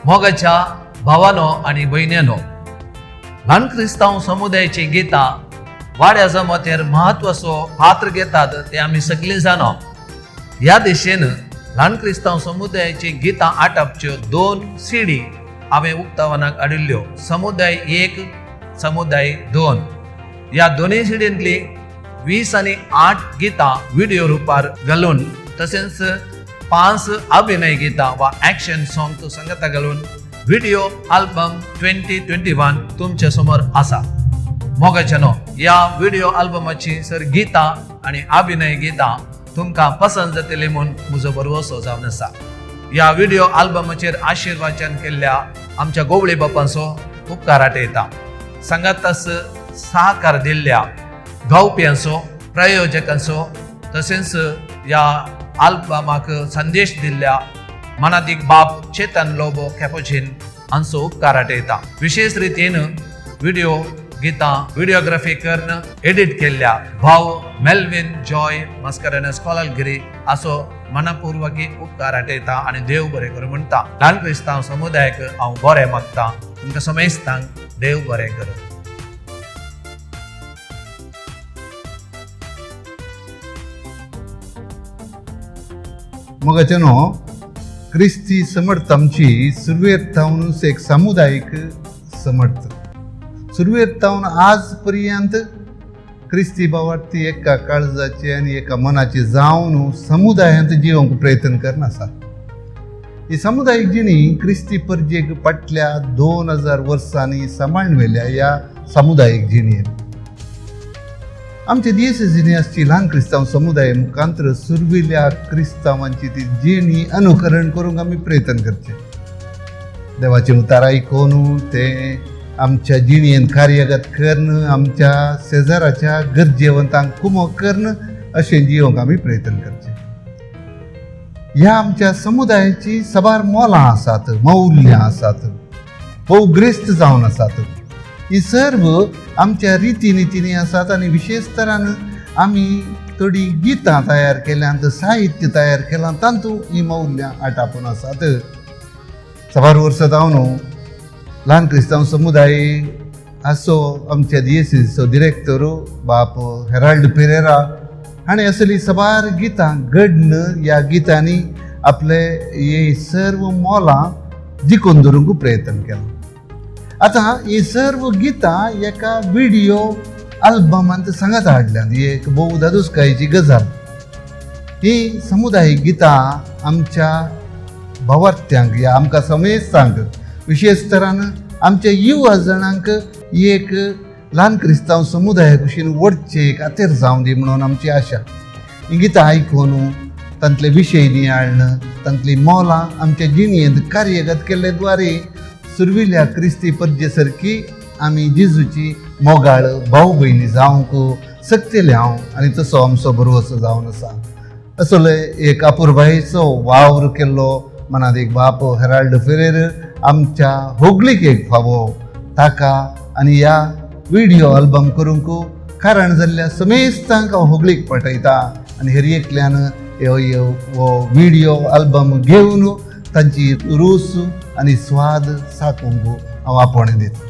मोगाच्या भावानो आणि भयण्यांनो, ल्हान क्रिस्तांव समुदायाची गितां वाड्या जमतेर म्हत्वाचो पात्र घेतात ते आमी सगळे जाणो. ह्या दिशेन ल्हान क्रिस्तांव समुदायाची गितां आटपच्यो 2 सीडी हांवें उक्तावनाक हाडिल्ल्यो. समुदाय 1, समुदाय 2. ह्या दोनूय सीडींतली 20 आणि 8 गितां व्हिडिओ रुपार घालून तशेंच 5 अभिनय गितां वा ॲक्शन सॉंग संगता घालून व्हिडिओ आल्बम 2021 तुमच्या समोर आसा. मोगाच्यानो, ह्या व्हिडिओ आल्बमाची सर गितां आणि अभिनय गितां तुमकां पसंत जातली म्हूण म्हजो भरवसो जावन आसा. ह्या व्हिडिओ आल्बमाचेर आशिर्वाचन केल्ल्या आमच्या गोवळे बापांचो उपकार आटयता. सांगातास सहकार दिल्ल्या गावप्यांचो, प्रायोजकांचो तशेंच ह्या आल्बमाक संदेश दिल्ल्या मनादीक बाप चेतन लोबो कॅपोचिन हांचो उपकार आटयता. विशेष रितीन व्हिडिओ गितां व्हिडिओग्राफी करून एडिट केल्ल्या भाव मेल्विन जॉय मस्करनस कोलालगिरी हाचो मनपूर्वकी उपकार आटयता आनी देव बरें करूं म्हणटा. ल्हान क्रिस्तांव समुदायाक हांव बरें मागता. तुमकां समेस्तांक देव बरें करूं. मोगाच्यानो, क्रिस्ती समर्थ आमची सुरवेर एक सामुदायिक समर्थ. सुरवेर आज पर्यंत क्रिस्ती बावार्थी एका काळजाचे आणि एका मनाचे जावन समुदायांत जिवंक प्रयत्न करन आसा. ही सामुदायिक जिणी क्रिस्ती परजेक फाटल्या 2000 वर्सांनी सांबाळवेल्या ह्या सामुदायिक जिणी आमच्या दियेसीसी ल्हान क्रिस्तांव समुदाय मुखांतर सुरविल्ल्या क्रिस्तांवांची ती जिणी अनुकरण करूंक आमी प्रयत्न करचे. देवाचे उतार आयकून ते आमच्या जिणयेन कार्यगत करण, आमच्या शेजाराच्या गरजेवंतांक कुमो करण अशें जिवंक आमी प्रयत्न करचे. ह्या आमच्या समुदायाची सबार मोलां आसात, मौल्ल्यां आसात, भोवग्रेस्त जावन आसात. ही सर्व आमच्या रितीनितींनी आसात आनी विशेष तरान आमी थोडी गितां तयार केल्यांत, साहित्य तयार केलां, तातूंत ही मौल्ल्यां आटापून आसात. सबार वर्सां जावन ल्हान क्रिस्तांव समुदाय हाचो आमच्या दियेसीचो डिरेक्टर बाप हेराल्ड पेरेरा हाणें असली सबार गितां घडन ह्या गितांनी आपले हे सर्व मोलां जिखून धरूंक प्रयत्न केला. आतां ही सर्व गितां एका व्हिडिओ आल्बमांत सांगत हाडल्यात. ही एक भोव धादोसकायेची गजाल. ही समुदायीक गितां आमच्या भावार्थ्यांक या आमकां समेस्तांक विशेष तरान आमच्या युवा जाणांक एक ल्हान क्रिस्तांव समुदाया कुशीन वडचे खातीर जावं दी म्हणून आमची आशा. ही गितां आयकून तांतले विशय नियाळन, तांतली मोलां आमच्या जिणयेंत कार्यगत केल्ले द्वारे सुरविल्ल्या क्रिस्ती परजे सारकी आमी जेजूची मोगाळ भाव भयणी जावंक शकतले हांव आनी तसो आमचो भरवसो जावन आसा. असले एक अपुरबायेचो वावर केल्लो मनात एक बाप हेराल्ड फेरेर आमच्या होगलीक एक फावो ताका आनी ह्या व्हिडिओ आल्बम करूंक कारण जाल्ल्या समेस्तांक हांव होगलीक पटयता आनी हेर एकल्यान हो व्हिडिओ आल्बम घेवन तांची रूस आनी स्वाद साकूंक हांव आपणे दिता.